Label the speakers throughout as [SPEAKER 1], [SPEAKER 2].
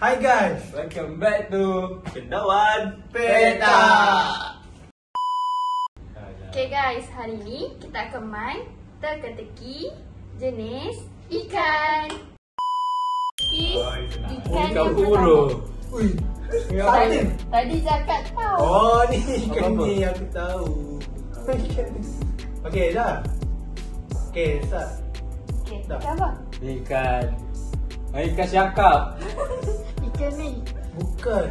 [SPEAKER 1] Hi guys,
[SPEAKER 2] welcome back to
[SPEAKER 3] Cendawan
[SPEAKER 1] Peta.
[SPEAKER 4] Okay guys, hari ni kita akan main teka-teki jenis ikan. Ikan yang pertama.
[SPEAKER 1] Ui,
[SPEAKER 4] Tadi cakap tahu.
[SPEAKER 1] oh ni ikan ni aku tahu. Okay dah. Okay, start.
[SPEAKER 4] Okay,
[SPEAKER 1] Dah.
[SPEAKER 4] ikan apa?
[SPEAKER 2] Ikan siakap.
[SPEAKER 4] Ikan ni.
[SPEAKER 1] Bukan.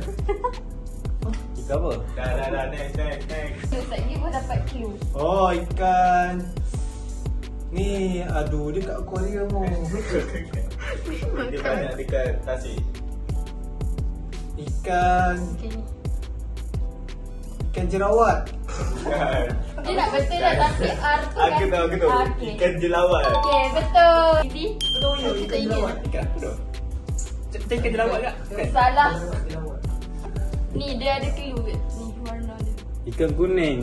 [SPEAKER 2] Ikan apa?
[SPEAKER 3] Dah, next.
[SPEAKER 4] Ustaz ni pun dapat clue.
[SPEAKER 1] Oh, ikan. Ni, aduh dia kat aquarium tu.
[SPEAKER 3] Dia banyak dekat tasik.
[SPEAKER 1] Ikan,
[SPEAKER 4] Okay ni.
[SPEAKER 1] ikan jerawat.
[SPEAKER 3] Bukan.
[SPEAKER 4] Dia nak betul tak tapi R tu kan?
[SPEAKER 3] Aku tahu.
[SPEAKER 4] Okay.
[SPEAKER 3] Ikan jelawat.
[SPEAKER 4] Okay, betul. Jadi,
[SPEAKER 1] Betul ya,
[SPEAKER 4] kita
[SPEAKER 1] ikan
[SPEAKER 4] ingat.
[SPEAKER 1] jerawat.
[SPEAKER 2] Ikan apa tu? Cik ikan jelawat tak? Bukan?
[SPEAKER 4] Salah.
[SPEAKER 1] Jerawat.
[SPEAKER 4] Ni dia ada clue ke? Ni warna dia.
[SPEAKER 2] Ikan kuning.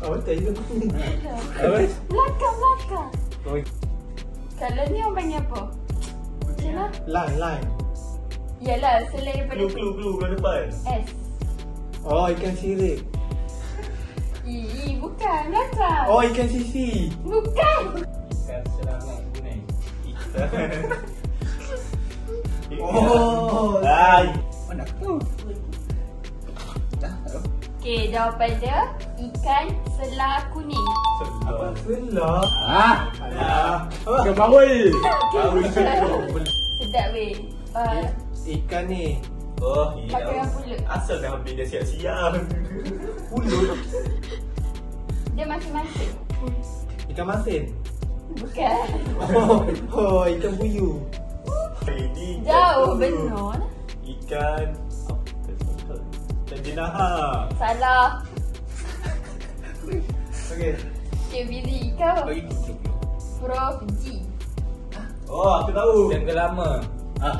[SPEAKER 1] Oh, betul ikan kuning.
[SPEAKER 2] Apa?
[SPEAKER 4] Belakang.
[SPEAKER 2] Oh,
[SPEAKER 4] Kalau ni orang panggil apa? Macam mana?
[SPEAKER 1] Line.
[SPEAKER 4] Yalah, selain daripada
[SPEAKER 3] Clue bulan depan.
[SPEAKER 4] S.
[SPEAKER 1] Oh, ikan sirip.
[SPEAKER 4] Bukan. Belakang.
[SPEAKER 1] Oh, ikan sisi.
[SPEAKER 4] Bukan.
[SPEAKER 2] ikan selangat kuning.
[SPEAKER 1] Oh,
[SPEAKER 3] Ay.
[SPEAKER 2] Mana aku? Dah tahu.
[SPEAKER 4] Okey, jawapan dia ikan selar kuning.
[SPEAKER 1] apa selah?
[SPEAKER 2] Ah,
[SPEAKER 1] Alah.
[SPEAKER 2] ikan bawal.
[SPEAKER 4] Sedap weh.
[SPEAKER 1] Ikan ni.
[SPEAKER 3] Oh,
[SPEAKER 4] Pakai yang pulut.
[SPEAKER 3] Asal dah hampir dia siap-siap.
[SPEAKER 1] Pulut.
[SPEAKER 4] Dia masing-masing.
[SPEAKER 1] Ikan masin.
[SPEAKER 4] Bukan.
[SPEAKER 1] Oh, ikan puyuh.
[SPEAKER 3] Ini
[SPEAKER 4] Jauh benar.
[SPEAKER 3] Ikan jenaha.
[SPEAKER 4] Salah.
[SPEAKER 1] Okey.
[SPEAKER 4] Okey, pilih ikan apa?
[SPEAKER 2] Bagi tu.
[SPEAKER 4] Prof G.
[SPEAKER 3] Oh, aku tahu.
[SPEAKER 2] Ikan gelama. Ah,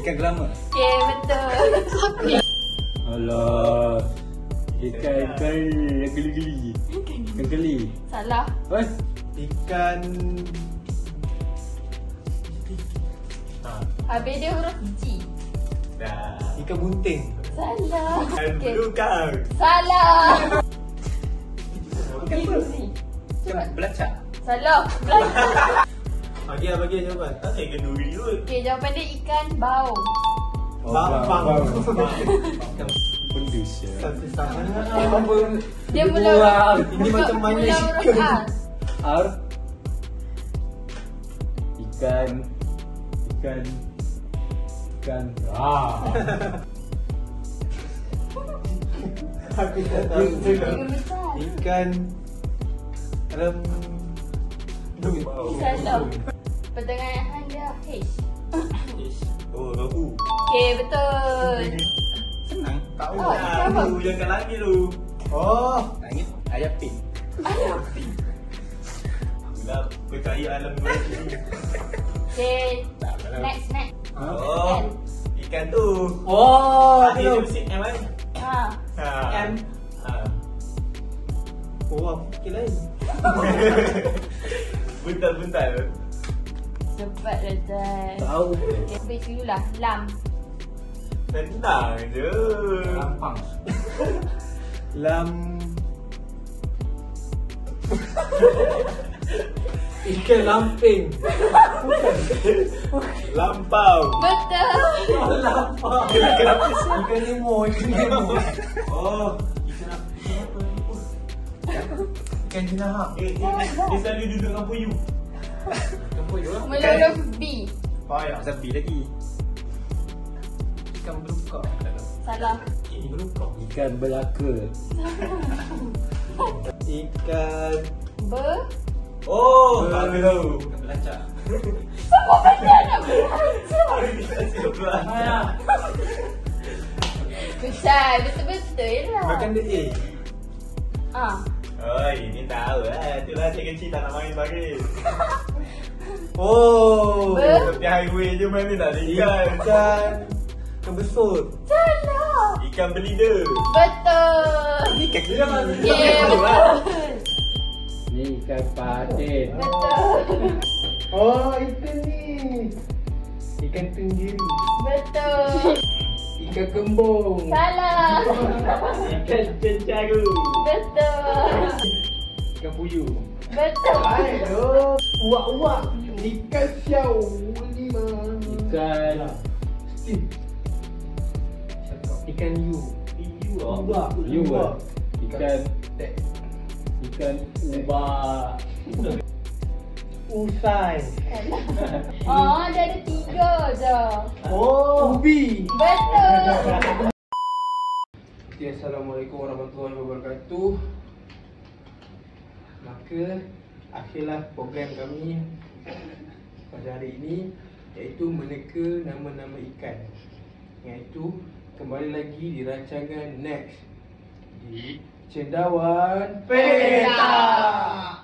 [SPEAKER 2] ikan gelama.
[SPEAKER 4] Okey, betul.
[SPEAKER 2] Alah. Ikan geli-geli. Ikan geli.
[SPEAKER 4] Salah.
[SPEAKER 2] Apa?
[SPEAKER 1] Ikan
[SPEAKER 4] Habis dia huruf G.
[SPEAKER 3] Dah.
[SPEAKER 1] ikan bunting.
[SPEAKER 4] Salah.
[SPEAKER 3] Ikan
[SPEAKER 4] Okey.
[SPEAKER 3] blue kang.
[SPEAKER 4] Salah.
[SPEAKER 2] Ikan apa?
[SPEAKER 4] Ni.
[SPEAKER 2] Ikan belacak.
[SPEAKER 4] Salah.
[SPEAKER 1] Bagi jawapan.
[SPEAKER 3] Tak saya ikan duri kot.
[SPEAKER 4] Okey, jawapan dia ikan baung.
[SPEAKER 1] Bang.
[SPEAKER 2] Benda siap.
[SPEAKER 1] Satu sama.
[SPEAKER 4] Dia mula
[SPEAKER 2] buang.
[SPEAKER 1] Ini macam main
[SPEAKER 4] mula
[SPEAKER 1] ikan.
[SPEAKER 4] huruf R.
[SPEAKER 2] R. Ikan. Ah.
[SPEAKER 1] Aku tak tahu.
[SPEAKER 4] Ikan besar.
[SPEAKER 1] Ikan
[SPEAKER 4] Salah. Pertengahan dia H.
[SPEAKER 3] Oh, tahu.
[SPEAKER 4] Okey, betul.
[SPEAKER 2] Senang.
[SPEAKER 1] Tahu.
[SPEAKER 4] Oh, ikan apa?
[SPEAKER 3] Lu yang kat langit tu.
[SPEAKER 1] Oh,
[SPEAKER 2] Langit. Ayam pink.
[SPEAKER 4] Ayam.
[SPEAKER 3] Dah percaya alam luar ni.
[SPEAKER 4] Okey. Next.
[SPEAKER 3] Oh, ikan tu.
[SPEAKER 1] Oh,
[SPEAKER 3] Tadi dia mesti M kan?
[SPEAKER 4] Ha.
[SPEAKER 3] M.
[SPEAKER 1] Oh, fikir lain.
[SPEAKER 3] Bentar.
[SPEAKER 4] Cepat datang.
[SPEAKER 2] Tahu.
[SPEAKER 4] Okey, base dulu lah. Lam.
[SPEAKER 3] Senang je.
[SPEAKER 2] Lampang.
[SPEAKER 1] Ikan lamping.
[SPEAKER 3] Lampau.
[SPEAKER 4] Betul.
[SPEAKER 1] Oh, lampang.
[SPEAKER 3] Kenapa
[SPEAKER 1] Ikan limau.
[SPEAKER 3] Oh,
[SPEAKER 1] Ikan jenaha.
[SPEAKER 3] dia selalu duduk dengan puyuh.
[SPEAKER 4] Mula huruf B.
[SPEAKER 1] Payah.
[SPEAKER 2] Pasal B lagi.
[SPEAKER 1] Ikan beluka.
[SPEAKER 4] Salah.
[SPEAKER 1] Beluka.
[SPEAKER 2] Ikan belaka.
[SPEAKER 1] Ikan
[SPEAKER 3] Oh, aku tahu.
[SPEAKER 2] Ikan belacak.
[SPEAKER 4] Semua benda nak belajar.
[SPEAKER 3] Aku tak siap pula.
[SPEAKER 4] Betul lah.
[SPEAKER 1] Makan dia A.
[SPEAKER 3] Oh, ini tahu lah. Itulah saya kecil tak nak main baris.
[SPEAKER 1] Oh.
[SPEAKER 3] Tepi highway je mana tak ada ikan.
[SPEAKER 1] Ikan besut.
[SPEAKER 4] Salah.
[SPEAKER 3] Ikan belida.
[SPEAKER 4] Betul.
[SPEAKER 2] Ini ikan
[SPEAKER 1] Dia
[SPEAKER 2] geli.
[SPEAKER 1] mana?
[SPEAKER 4] Yeah, betul.
[SPEAKER 2] Ni ikan patin.
[SPEAKER 4] Betul.
[SPEAKER 1] Oh, ikan ni. Ikan tenggiri.
[SPEAKER 4] Betul.
[SPEAKER 1] Ikan kembung.
[SPEAKER 4] Salah.
[SPEAKER 3] Ikan cencaru.
[SPEAKER 4] Betul.
[SPEAKER 1] Ikan puyuh.
[SPEAKER 4] Betul.
[SPEAKER 1] Aduh. Uak-uak. Ikan siau. Lima.
[SPEAKER 2] Ikan
[SPEAKER 1] Steam. Ikan yu.
[SPEAKER 3] Iu
[SPEAKER 1] Ubak.
[SPEAKER 2] Yu
[SPEAKER 1] Ubak.
[SPEAKER 2] Ikan
[SPEAKER 1] Tek.
[SPEAKER 2] Ikan ubah.
[SPEAKER 1] Usai.
[SPEAKER 4] Oh, dia ada 3 je.
[SPEAKER 1] Oh. Ubi.
[SPEAKER 4] Betul.
[SPEAKER 1] Okay, Assalamualaikum warahmatullahi wabarakatuh. Maka akhirlah program kami pada hari ini, iaitu meneka nama-nama ikan. Iaitu kembali lagi di rancangan Next di Cendawan Petak.